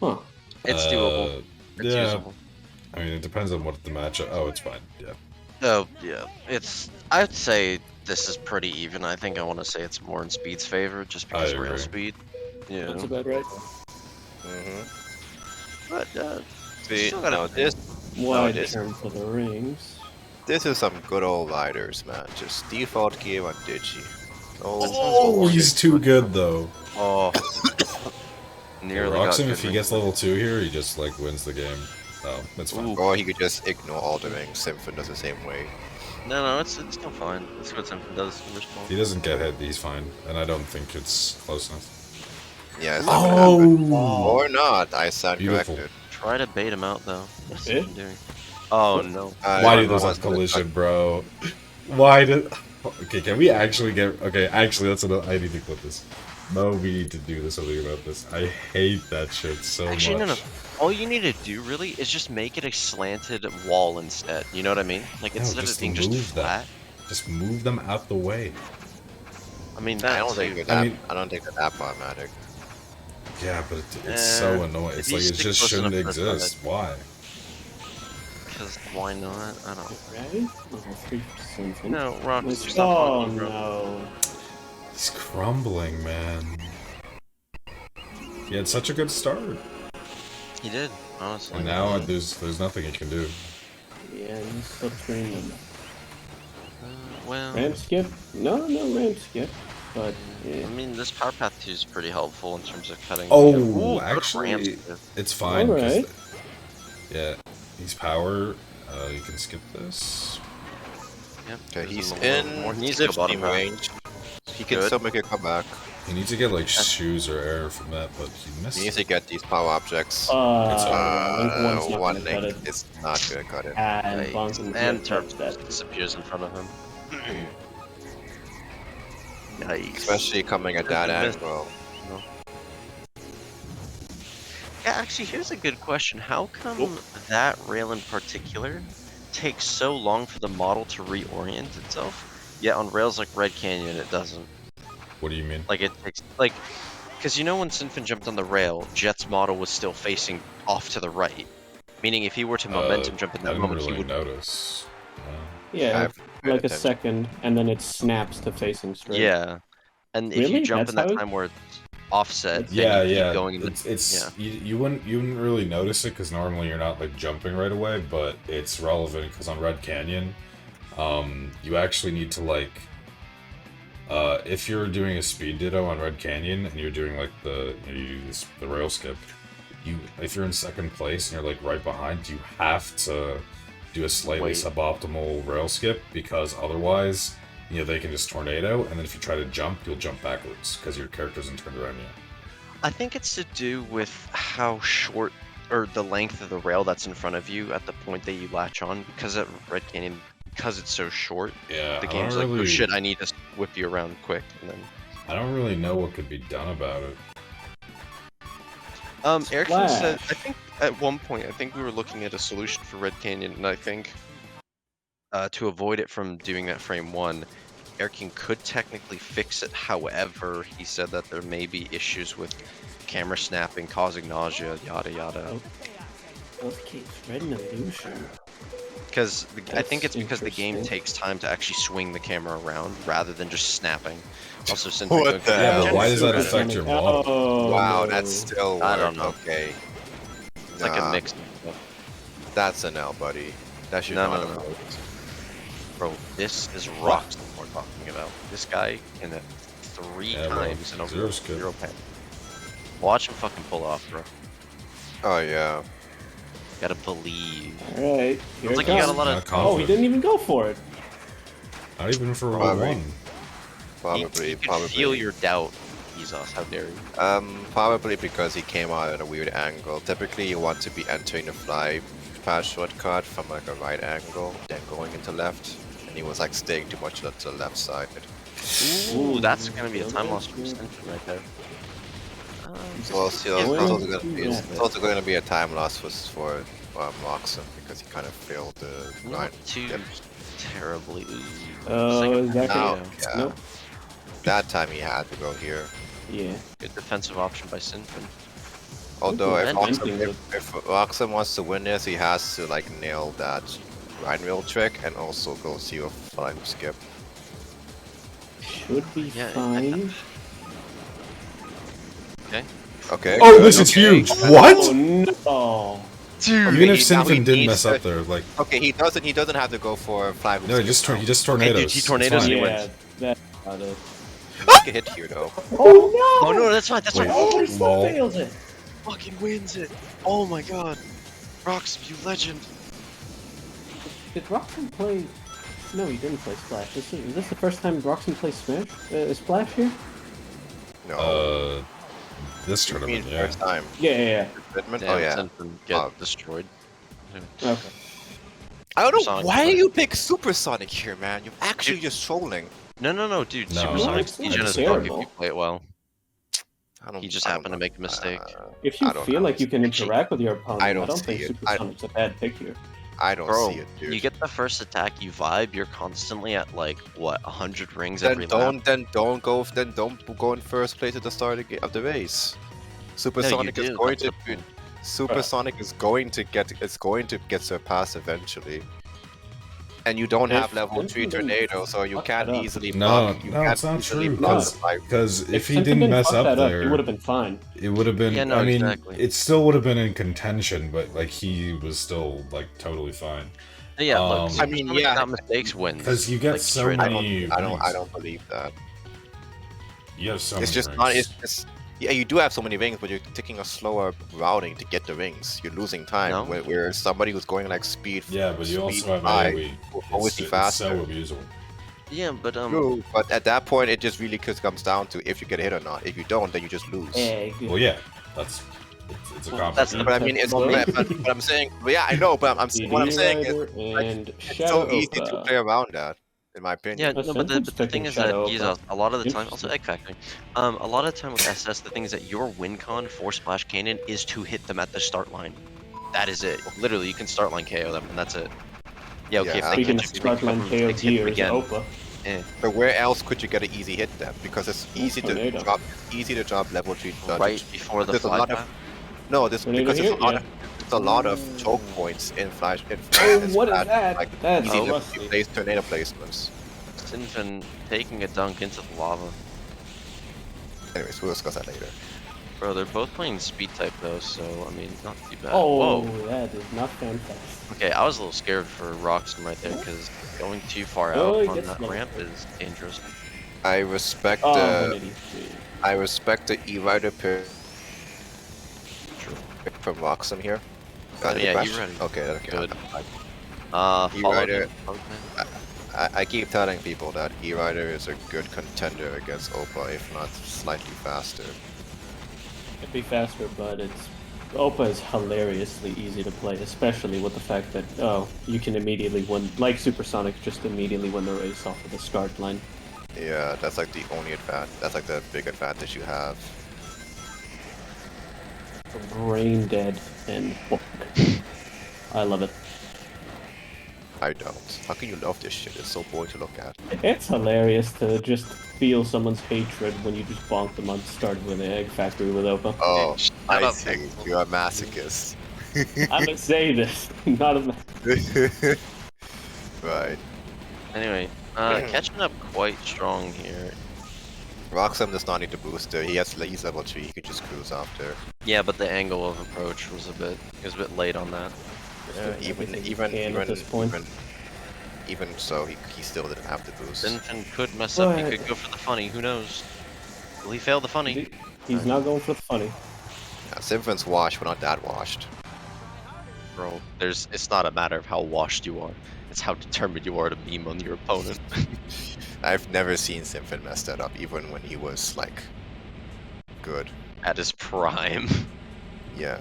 Huh. It's doable. It's Yeah. usable. I mean, it depends on what the matchup. Oh, it's fine. Yeah. Oh yeah, I'd say this is pretty even. I think I want to say it's more in Speed's favor, just I because rail agree. speed. Yeah. That's about right. But See, still gotta no, think. Wide this- term for the rings. this is some good old riders, man. Just default gear on Digi. Oh, he's too good though. Oh. Nearly got Roxim, good if he ring gets play. level 2 here, he just like wins the game. Oh, that's fine. Ooh. Or he could just ignore all the rings. Snfn does the same way. No, it's still fine. That's what Snfn does in response. If he doesn't get hit, he's fine. And I don't think it's close enough. Yeah, it's not gonna happen. Oh! Or not, I stand Beautiful. corrected. Try to bait him out though. What's Eh? Snfn doing? Oh no. Why I do those was have gonna collision, bro? Why did... Okay, can we actually get... Okay, actually, that's another... I need to clip this. No, we need to do something about this. I hate that shit so Actually, much. no. All you need to do really is just make it a slanted wall instead. You know what I mean? Like No, instead of just it being just move them. flat. Just move them out the way. I mean, that I don't think too. it's that. I don't think it's that problematic. Yeah, but it's so annoying. It's if you like it stick just close shouldn't enough to the exist. Why? Because why not? I don't. Right? Level 3 for Snfn. No, Rox, Let's- you're not Oh fucking, bro. no. He's crumbling, man. He had such a good start, He did, honestly. and now there's nothing he can do. Yeah, he's still training. Well, Ramp skip? No ramp skip. But yeah. I mean, this power path 2 is pretty helpful in terms of cutting. Oh, Ooh, good actually, ramp skip. it's fine. 'cause Alright. Yeah, he's power. You can skip this. Yep, Okay, there's he's a little in more. He needs to go 15 bottom half. range. He can Good. still make a comeback. He needs to get like shoes or air from that, but he missed. He needs to get these power objects. Link one's not One gonna cut link it. is not gonna cut it. And Right. Bonk And touch Turp that. disappears in front of him. Yikes. Especially coming at that Perfect miss. angle. Yeah, actually, here's a good question. How come that rail in particular takes so long for the model to reorient itself? Yet on rails like Red Canyon, it doesn't. What do you mean? Like, it takes, like, because you know when Snfn jumped on the rail, Jet's model was still facing off to the right. Meaning if he were to momentum jump in I that didn't moment, really he would... notice. Yeah, I've paid like a attention. second, and then it snaps to facing straight. Yeah. And if Really? you jump That's in that how it- time where it's offset, Yeah, then you yeah. keep going in the... It's you wouldn't really notice it because normally you're not like jumping right away, but it's relevant because on Red Canyon, you actually need to like, if you're doing a speed ditto on Red Canyon and you're doing like you do the rail skip, if you're in second place and you're like right behind, you have to do a slightly Wait. suboptimal rail skip because otherwise, they can just tornado, and then if you try to jump, you'll jump backwards because your character isn't turned around yet. I think it's to do with how short, or the length of the rail that's in front of you at the point that you latch on, because at Red Canyon, because it's so short, Yeah, the I game's don't like, oh really- shit, I need to whip you around quick, and then... I don't really know what could be done about it. Erickson said, Splash. I think at one point, I think we were looking at a solution for Red Canyon, and I think to avoid it from doing that frame 1, Erickson could technically fix it. However, he said that there may be issues with camera snapping, causing nausea, yada yada. Okay, Red and Illusion. Because I think it's That's because the game interesting. takes time to actually swing the camera around rather than just snapping. Also, since What the Yeah, hell? but why does that Credit. affect your model? Oh, Wow, no. that's still I don't work. know. Okay. It's like a Nah, mix. That's an L, buddy. That should No, not no, have no. worked. Bro, this is Roxim we're talking about. This guy can hit 3 Yeah, bro. times in a Zero's good. 0 pen. Watch him fucking pull off, bro. Oh yeah. Gotta believe. Alright, here It's it like you got a comes. lot Not of... confident. Oh, he didn't even go for it. Not even for roll Probably. one. Probably. You can Probably. feel your doubt, Jesus. How dare you? Probably because he came out at a weird angle. Typically, you want to be entering the fly pass shortcut from like a right angle, then going into left, and he was like staying too much to the left side. Ooh, that's gonna be a time loss from Snfn right there. Well, it's Yeah, also gonna be, yeah. it's also going to be a time loss for Roxim because he kind of failed the Not grind. too Yep. terribly. Ooh. Oh, Second is that Now, good? yeah. Nope. That time he had to go here. Yeah. Good defensive option by Snfn. Although if Venting Roxim wants to win this, he has to like nail that Rhine wheel trick and also go 0-5 skip. should be Yeah, fine. Okay. Okay. Oh, good, this is okay. huge. What? Oh no! Dude. Even if now he Snfn didn't needs mess to- up there, like Okay, he doesn't have to go for 5 no, he just tornadoes. dude, he It's tornadoes fine. and he Yeah, wins. that's about it. Take a hit here though. Oh no! Oh no, that's fine. That's Wait. fine. Oh, he still Lol. fails it. Fucking wins it. Oh my god. Roxim, you legend. Did Roxim play? No, he didn't play Splash. Is this the first time Roxim plays Smash? Splash here? No. This You mean tournament, yeah. first time. Yeah. Redmond? Damn, Oh yeah. Snfn get Oh. destroyed. Okay. I don't know Supersonic why play. you pick Supersonic here, man. You're actually just trolling. No, dude. No, Supersonic's it's Legion not as fuck if terrible. you play it well. I don't. He just I don't happened to know. make a mistake. If you I don't feel know. like you can Actually, interact with your opponent, I don't think see it. Supersonic's a bad pick here. I don't Bro, see it, dude. you get the first attack, you vibe, you're constantly at like what 100 rings then every lap. don't go in first place at the start of the race. Supersonic is do, going that's to the be, point. Supersonic is going to get surpassed eventually. And you don't have If level 3 Snfn didn't tornado, so you fuck can't that up. easily No, block. You no, can't it's not easily true. block Because- the five. Because if he Snfn didn't mess fuck up that there, he would have been fine. it would have been. Yeah, no, I mean, exactly. it still would have been in contention, but like he was still like totally fine. Yeah, look, I mean, Supersonic yeah. without mistakes wins. Because you get Like, so straight up. many. I rings. don't believe that. You have so It's many just rings. not. It's yeah, you do have so many rings, but you're taking a slower routing to get the rings. You're losing time. No. Where somebody who's going like speed. Yeah, but you speed also have five AoE. will always be It's faster. so abusable. Yeah, but True, but at that point, it just really comes down to if you get a hit or not. If you don't, then you just lose. Egg. Well, yeah, it's a compliment. That's the- But I mean, it's but I'm saying, yeah, I know, but what I'm saying is, and it's Shadow so easy to Opa. play around that, in my opinion. yeah, But no, but Snfn's the thing picking is that Shadow Geezas, Opa. a lot of the time, also Interesting. Egg Factory, a lot of the time with SS, the thing is that your win con for Splash Cannon is to hit them at the start line. That is it. Literally, you can start line KO them, and that's it. Yeah, okay, Yeah, if they Speaking catch of you, they Scotland come and KO hit them gears, again. Opa. But where else could you get an easy hit then? Because it's easy to Tornado. drop level 3 dodges. Right before the There's a fly lot of back. no, this Tornado because here? it's a lot of choke points in Flash. Oh, what is Splash, that? Like That's easy to rusty. place tornado placements. Snfn taking a dunk into the lava. Anyways, we'll discuss that later. Bro, they're both playing speed type though, so I mean, not too bad. Oh, Whoa. that is not fantastic. Okay, I was a little scared for Roxim right there because going too far Oh, out he on gets that low. ramp is dangerous. I respect Oh, the 183. E-Rider pick from Roxim here. Yeah, Crash? E-Rider. Okay. Good. E-Rider- Followed him. I keep telling people that E-Rider is a good contender against Opa, if not slightly faster. It'd be faster, but Opa is hilariously easy to play, especially with the fact that you can immediately win, like Supersonic, just immediately win the race off of the start line. Yeah, that's like the only advantage. That's like the big advantage you have. Brain dead and book. I love it. I don't. How can you love this shit? It's so boring to look at. It's hilarious to just feel someone's hatred when you just bonk them on starting with an egg factory with Opa. Oh, shut I up, see. You're a masochist. I'm gonna say this, not a. Right. Anyway, catching up quite strong here. Roxim does not need the booster. He's level 3. He could just cruise after. Yeah, but the angle of approach was a bit late on that. Even so, he still didn't have the boost. Snfn could mess up. He But- could go for the funny. Who knows? Will he fail the funny? He's not going for the funny. Yeah, Snfn's washed, but not that washed. Bro, it's not a matter of how washed you are. It's how determined you are to meme on your opponent. I've never seen Snfn mess that up, even when he was like good. At his prime. Yeah.